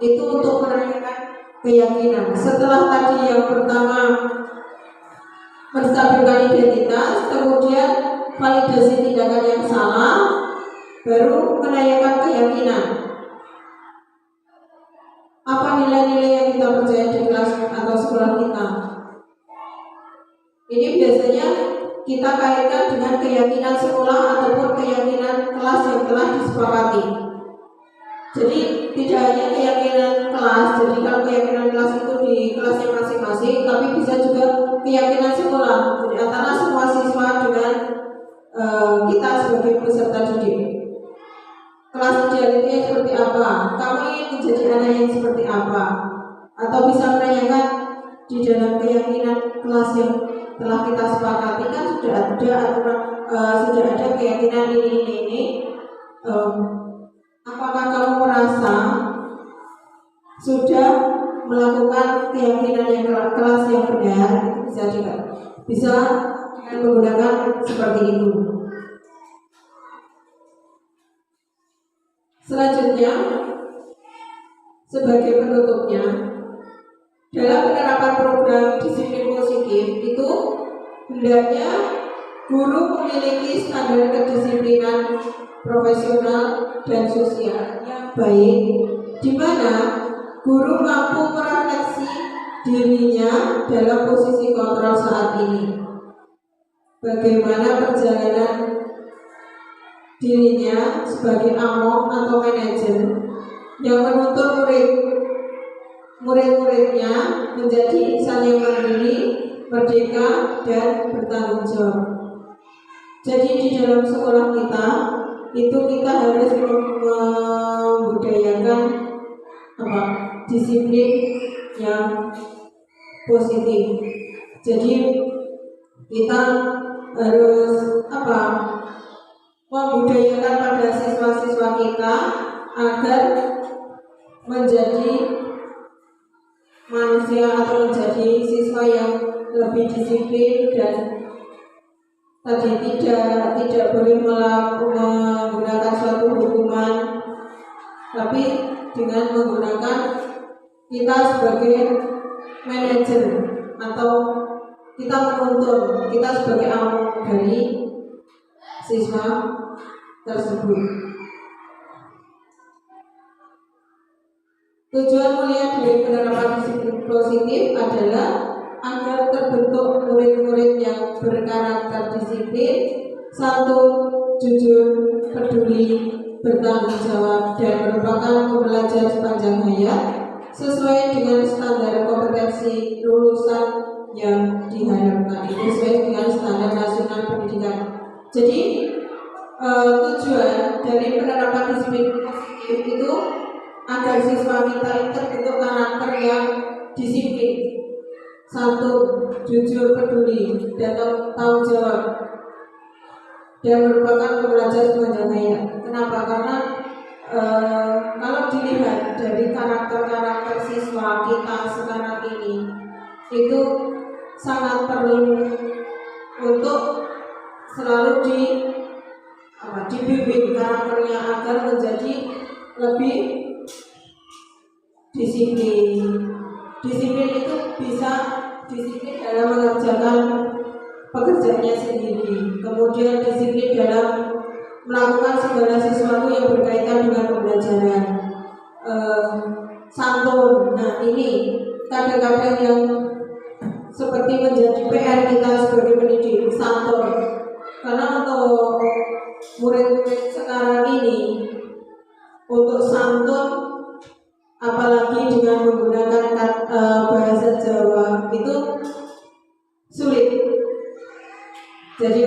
Itu untuk menanyakan keyakinan. Setelah tadi yang pertama menstabilkan identitas, kemudian validasi tindakan yang salah, baru menanyakan keyakinan. Apa nilai-nilai yang kita percaya di kelas atau sekolah kita? Ini biasanya kita kaitkan dengan keyakinan sekolah ataupun keyakinan kelas yang telah disepakati. Jadi tidak hanya keyakinan kelas, jadi kalau keyakinan kelas itu di kelasnya masing-masing, tapi bisa juga keyakinan sekolah, jadi antara semua siswa dengan kita sebagai peserta didik. Kelas idealnya seperti apa? Kamu ingin menjadi anak yang seperti apa? Atau bisa menanyakan di dalam keyakinan kelas yang telah kita sepakati kan sudah ada aturan, sudah ada keyakinan ini. Apakah kamu merasa sudah melakukan keyakinan yang kelas yang benar? Bisa juga, bisa dengan menggunakan seperti itu. Selanjutnya, sebagai penutupnya, dalam penerapan program disiplin positif itu hendaknya guru memiliki standar kedisiplinan profesional dan sosial yang baik, di mana guru mampu merefleksi dirinya dalam posisi kontrol saat ini. Bagaimana perjalanan dirinya sebagai among atau manajer yang menuntut murid-muridnya menjadi insan yang mandiri, merdeka, dan bertanggung jawab. Jadi di dalam sekolah kita itu kita harus membudayakan disiplin yang positif. Jadi kita harus membudayakan pada siswa-siswa kita agar menjadi manusia atau menjadi siswa yang lebih disiplin dan tadi tidak boleh menggunakan suatu hukuman, tapi dengan menggunakan kita sebagai manajer atau kita menuntun, kita sebagai among dari siswa tersebut. Tujuan mulia dari penerapan disiplin positif adalah agar terbentuk murid-murid yang berkarakter disiplin, santun, jujur, peduli, bertanggung jawab, dan merupakan pembelajar sepanjang hayat sesuai dengan standar kompetensi lulusan yang diharapkan. Itu sesuai dengan standar nasional pendidikan. Jadi tujuan dari penerapan disiplin positif itu agar siswa kita terbentuk karakter yang disiplin, santun, jujur, peduli, dan tanggung jawab, dan merupakan pembelajar sepanjang hayat. Kenapa? Karena kalau dilihat dari karakter siswa kita sekarang ini, itu sangat perlu untuk selalu dibimbing karakternya agar menjadi lebih disiplin. Disiplin itu bisa disiplin dalam mengerjakan pekerjaannya sendiri, kemudian disiplin dalam melakukan segala sesuatu yang berkaitan dengan pembelajaran. Santun, nah ini kadang-kadang yang seperti menjadi PR kita sebagai pendidik, santun. Karena untuk murid-murid sekarang ini, untuk santun, apalagi dengan menggunakan bahasa Jawa, itu sulit. Jadi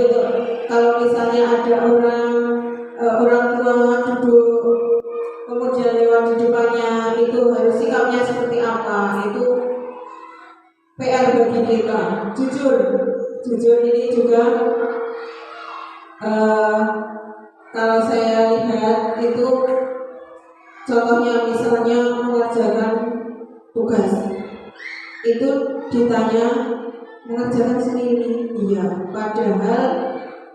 kalau misalnya ada orang tua duduk, kemudian lewat di depannya, itu harus sikapnya seperti apa, itu PR bagi kita. Jujur ini juga kalau saya lihat itu contohnya misalnya mengerjakan tugas, itu ditanya mengerjakan sendiri, iya, padahal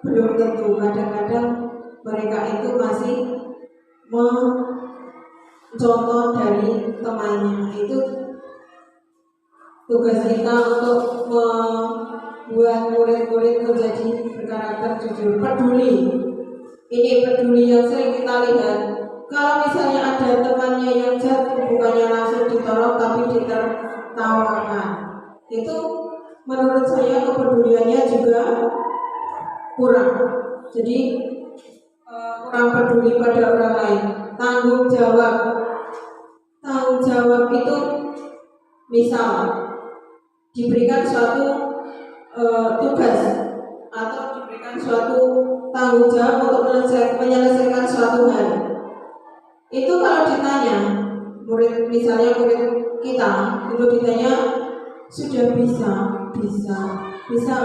belum tentu. Kadang-kadang mereka itu masih mencontoh dari temannya. Itu tugas kita untuk membuat murid-murid menjadi berkarakter jujur, peduli. Ini peduli yang sering kita lihat. Kalau misalnya ada temannya yang jatuh, bukannya langsung ditolong tapi ditertawakan, itu menurut saya kepeduliannya juga kurang. Jadi kurang peduli pada orang lain. Tanggung jawab itu misal diberikan suatu tugas atau diberikan suatu tanggung jawab untuk menyelesaikan suatu hal. Itu kalau ditanya murid, misalnya murid kita itu ditanya sudah bisa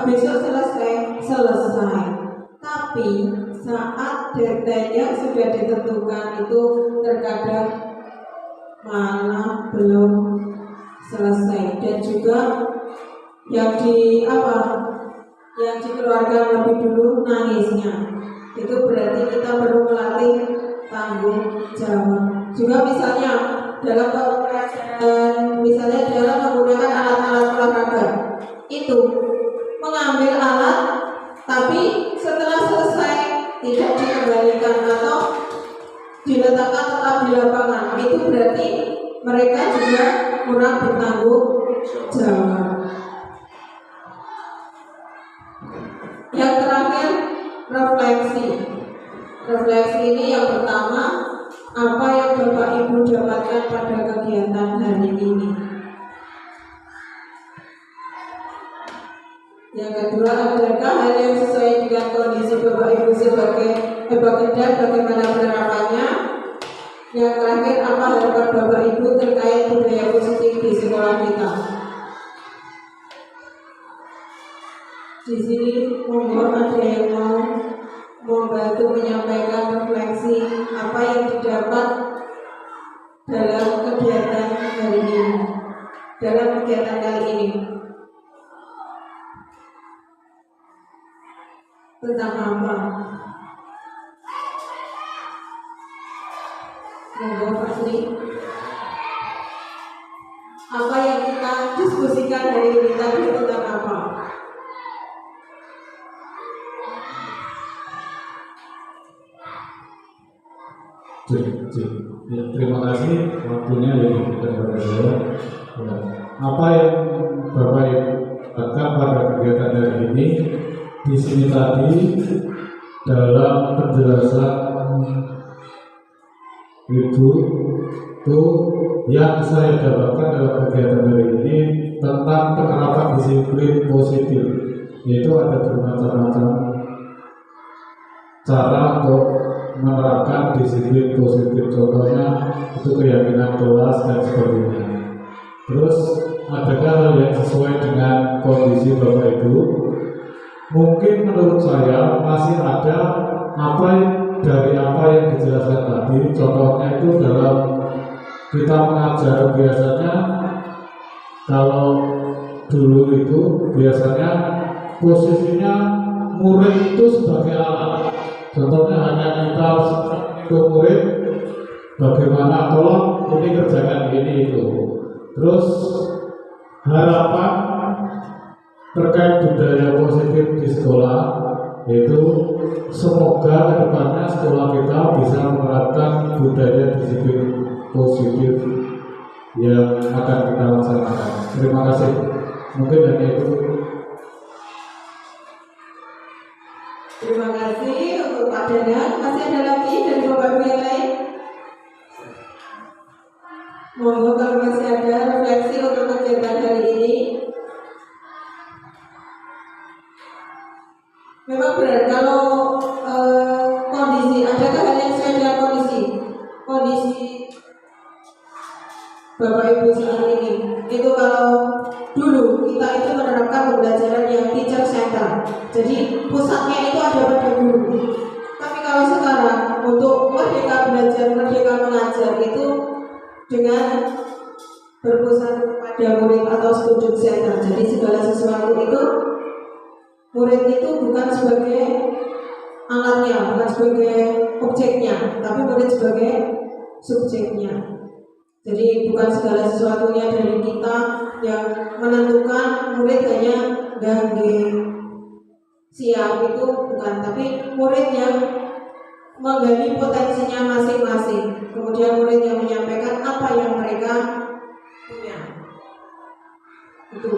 besok selesai. Tapi saat deadline yang sudah ditentukan itu terkadang malah belum selesai, dan juga yang dikeluarkan lebih dulu nangisnya. Itu berarti kita perlu melatih tanggung jawab. Juga misalnya dalam pelajaran, misalnya dalam menggunakan alat-alat olahraga, itu mengambil alat tapi setelah selesai tidak dikembalikan atau diletakkan tetap di lapangan, itu berarti mereka juga kurang bertanggung jawab. Yang terakhir, refleksi ini yang pertama, apa yang Bapak Ibu dapatkan pada kegiatan hari ini. Yang kedua, adakah hal yang sesuai dengan kondisi Bapak Ibu sebagai dan bagaimana penerapannya. Yang terakhir, apa harapan Bapak Ibu terkait budaya positif di sekolah kita. Di sini mohon ada yang mau membantu menyampaikan refleksi apa yang didapat dalam kegiatan hari ini, dalam kegiatan kali ini. tentang apa? Monggo Pak Sri. Apa yang kita diskusikan hari ini tadi tentang apa? Terima kasih waktunya yang diberikan kepada saya. Apa yang Bapak Ibu katakan pada kegiatan hari ini di sini tadi dalam penjelasan Ibu itu yang saya dapatkan dalam kegiatan hari ini tentang penerapan disiplin positif, yaitu ada bermacam-macam cara untuk menerapkan disiplin positif. Contohnya itu keyakinan kelas dan sebagainya. Terus adakah hal yang sesuai dengan kondisi Bapak Ibu? Mungkin menurut saya masih ada dari apa yang dijelaskan tadi. Contohnya itu dalam kita mengajar biasanya, kalau dulu itu biasanya posisinya murid itu sebagai alat. Contohnya hanya kita ke murid bagaimana, tolong ini kerjakan ini itu. Terus harapan terkait budaya positif di sekolah, yaitu semoga kedepannya sekolah kita bisa menerapkan budaya disiplin positif yang akan kita laksanakan. Terima kasih. Mungkin hanya itu. Terima kasih untuk Pak Danang. Masih ada lagi dari Bapak Ibu yang lain? Monggo kalau masih ada refleksi untuk kegiatan hari ini. Memang benar kalau kondisi, adakah hal yang sesuai dengan kondisi Bapak Ibu saat ini? Itu kalau dulu kita itu menerapkan pembelajaran yang teacher center, jadi pusatnya itu ada pada guru. Tapi kalau sekarang untuk merdeka belajar, merdeka mengajar itu dengan berpusat pada murid atau student center. Jadi segala sesuatu itu murid itu bukan sebagai alatnya, bukan sebagai objeknya, tapi murid sebagai subjeknya. Jadi bukan segala sesuatunya dari kita yang menentukan murid hanya gangge siap, itu bukan, tapi murid yang menggali potensinya masing-masing. Kemudian murid yang menyampaikan apa yang mereka punya. Itu.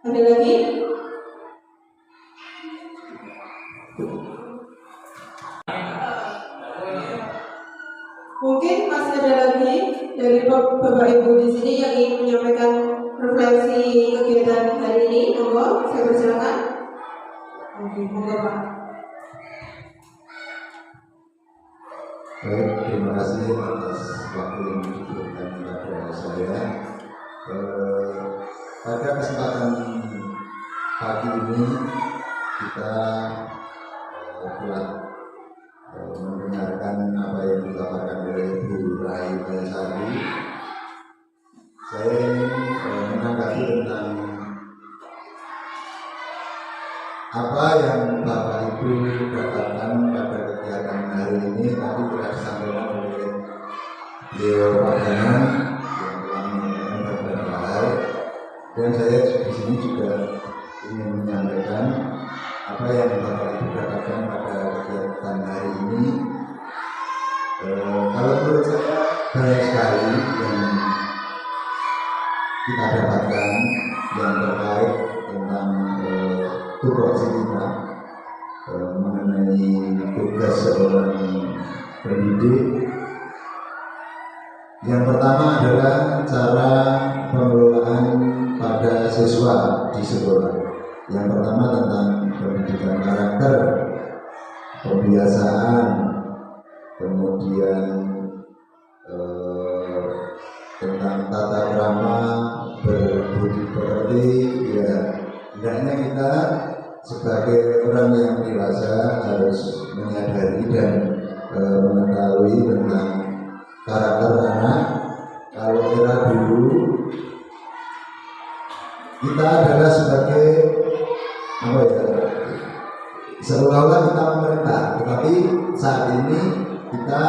Ada lagi? Mungkin masih ada lagi dari Bapak Ibu di sini yang ingin menyampaikan refleksi kegiatan hari ini. Monggo, saya persilakan. Oke, monggo Pak. Baik, terima kasih atas waktu yang diberikan kepada saya. Pada kesempatan pagi ini kita telah mendengarkan apa yang dipaparkan oleh Bu Rahim Sari. Saya ingin menanggapi tentang apa yang Bapak Ibu dapatkan pada kegiatan hari ini. Tadi telah disampaikan oleh beliau Pak Danang yang telah menyampaikan beberapa hal, dan saya di sini juga ingin menyampaikan apa yang Bapak Ibu dapatkan pada kegiatan hari ini. Kalau menurut saya banyak sekali yang kita dapatkan yang terkait tentang tupoksi kita mengenai tugas seorang pendidik. Yang pertama adalah cara pengelolaan pada siswa di sekolah. Yang pertama tentang pendidikan karakter, pembiasaan, kemudian tentang tata krama, berbudi pekerti. Ya, hendaknya kita sebagai orang yang dewasa harus menyadari dan mengetahui tentang karakter anak. Kalau era dulu kita adalah sebagai apa ya, seolah-olah kita memerintah, tetapi saat ini kita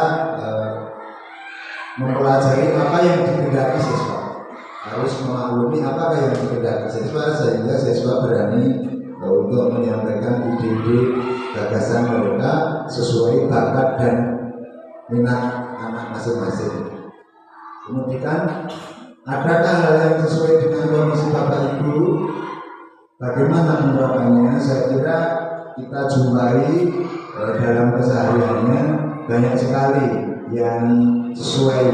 mempelajari apa yang dikehendaki siswa, harus memaklumi apa yang dikehendaki siswa sehingga siswa berani untuk menyampaikan ide-ide gagasan mereka sesuai bakat dan minat anak masing-masing. Kemudian adakah hal yang sesuai dengan kondisi Bapak Ibu? Bagaimana penerapannya? Saya kira kita jumpai dalam kesehariannya banyak sekali yang sesuai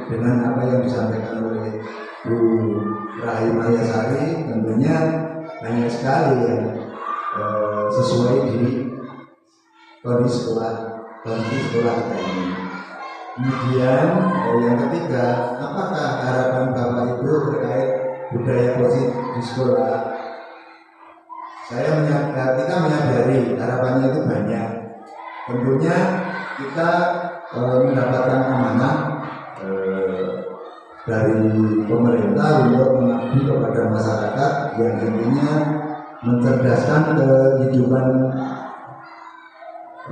dengan apa yang disampaikan oleh Bu Rahimayasari. Tentunya banyak sekali yang sesuai di kondisi sekolah kita ini. Kemudian yang ketiga, apakah harapan Bapak Ibu terkait budaya positif di sekolah? Kita menyadari harapannya itu banyak. Tentunya kita mendapatkan amanah dari pemerintah untuk mengabdi kepada masyarakat yang tentunya mencerdaskan kehidupan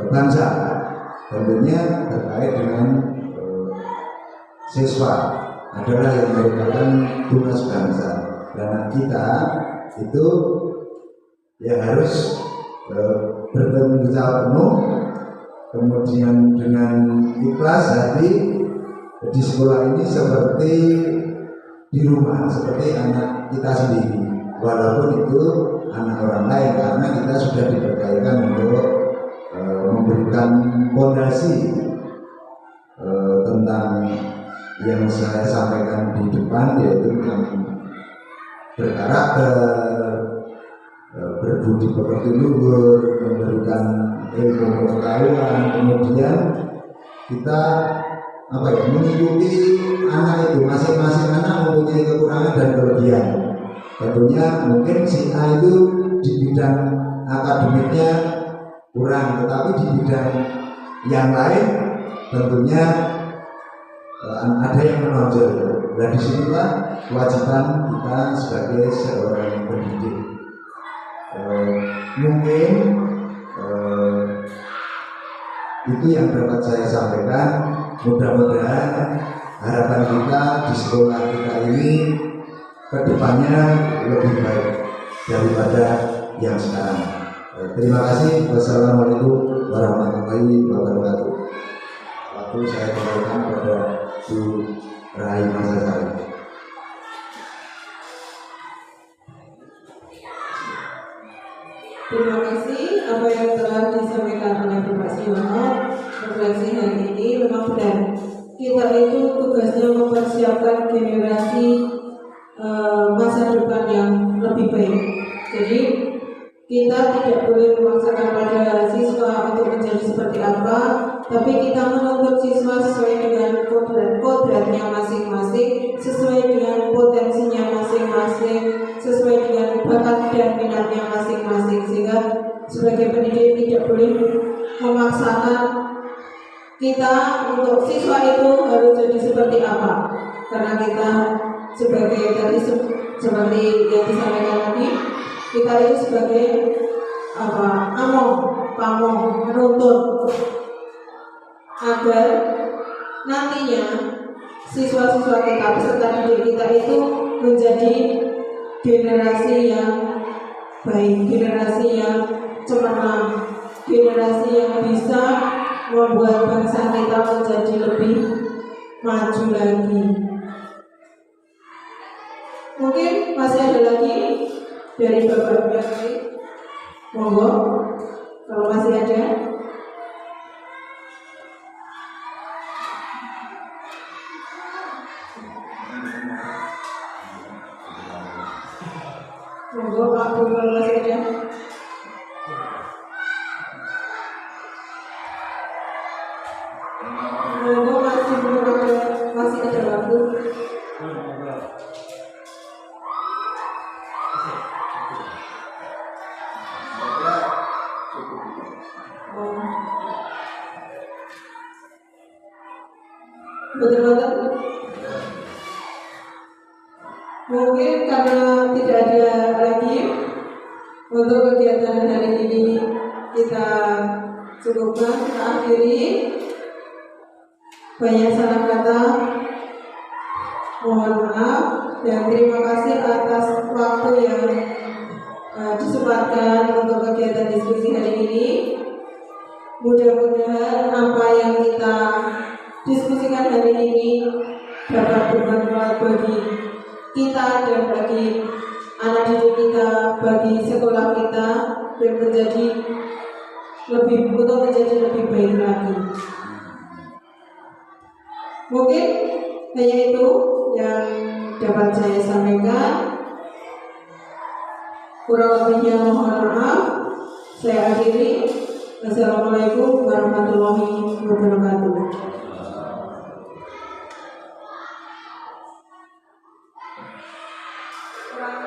bangsa, tentunya terkait dengan siswa adalah yang merupakan tugas bangsa, dan kita itu ya harus bertanggung jawab penuh, kemudian dengan ikhlas hati di sekolah ini seperti di rumah, seperti anak kita sendiri, walaupun itu anak orang lain, karena kita sudah dipercayakan untuk memberikan fondasi tentang yang saya sampaikan di depan, yaitu yang berkarakter, berbudi pekerti luhur, memberikan ilmu pengetahuan, kemudian kita mengikuti anak itu, masing-masing anak mempunyai kekurangan dan kelebihan. Tentunya mungkin si A itu di bidang akademiknya kurang, tetapi di bidang yang lain tentunya ada yang menonjol. Dan disinilah kewajiban kita sebagai seorang pendidik. Mungkin itu yang dapat saya sampaikan. Mudah-mudahan harapan kita di sekolah kita ini kedepannya lebih baik daripada yang sekarang. Terima kasih. Wassalamualaikum warahmatullahi wabarakatuh. Waktu saya kembalikan kepada Bu Rahimayasari. Terima kasih apa yang telah disampaikan oleh Bapak Siono. Refleksi hari ini memang benar. Kita itu tugasnya mempersiapkan generasi masa depan yang lebih baik. Jadi kita tidak boleh memaksakan pada siswa untuk menjadi seperti apa, tapi kita menuntut siswa sesuai dengan kodratnya masing-masing, sesuai dengan potensinya masing-masing, sesuai dengan bakat dan minatnya masing-masing, sehingga sebagai pendidik tidak boleh memaksakan kita untuk siswa itu harus jadi seperti apa, karena kita sebagai tadi seperti yang disampaikan tadi, kita itu sebagai pamong menuntut agar nantinya siswa-siswa kita, peserta didik kita itu menjadi generasi yang baik, generasi yang cemerlang, generasi yang bisa membuat bangsa kita menjadi lebih maju lagi. Mungkin masih ada lagi dari Bapak Biasi, monggo kalau masih ada. Monggo Pak Bu, kalau masih ada. Monggo masih ada waktu. Betul-betul. Mungkin karena tidak ada lagi, Untuk kegiatan hari ini kita cukupkan, kita akhiri. Banyak salah kata, mohon maaf, dan terima kasih atas waktu yang disempatkan untuk kegiatan diskusi hari ini. Mudah-mudahan apa yang kita diskusikan hari ini dapat bermanfaat bagi kita dan bagi anak didik kita, bagi sekolah kita, dan menjadi lebih baik lagi. Mungkin hanya itu yang dapat saya sampaikan. Kurang lebihnya mohon maaf. Saya akhiri. Assalamualaikum warahmatullahi wabarakatuh. Kurang